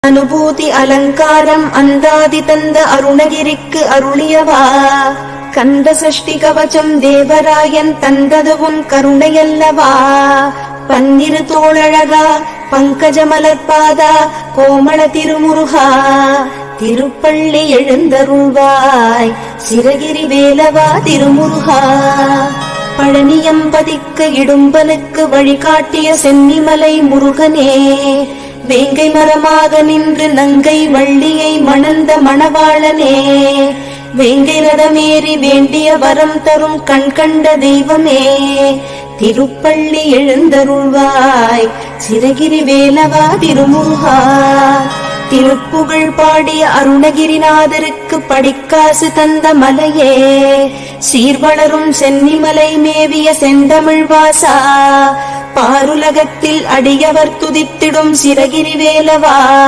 அனுபூதி அலங்காரம் அந்தாதி தந்த அருணகிரிக்கு அருளியவா. கந்த சஷ்டி கவச்சம் தேவராயன் தந்ததுவும் கருணையல்லவா. பன்னிரு தோளழகா பங்கஜ மலர்பாதா கோமள திருமுருகா. திருப்பள்ளி எழுந்தருள்வாய் சிரகிரி வேலவா திருமுருகா. பழனியம்பதிக்கு இடும்பனுக்கு வழிகாட்டிய சென்னிமலை முருகனே. வேங்கை மரமாக நின்று நங்கை வள்ளியை மணந்த மணவாளனே. வேங்கை ரதமேறி வேண்டிய வரம் தரும் கண் கண்ட தெய்வமே. திருப்பள்ளி எழுந்தருள்வாய் சிரகிரி வேலவா திருமுருகா. திருப்புகழ் பாடிய அருணகிரிநாதருக்கு படிக்காசு தந்த மலையே. சீர்வளரும் சென்னிமலை மேவிய செந்தமிழ் வாசா. பாருலகத்தில் அடியவர் துதித்திடும் சிரகிரி வேலவா.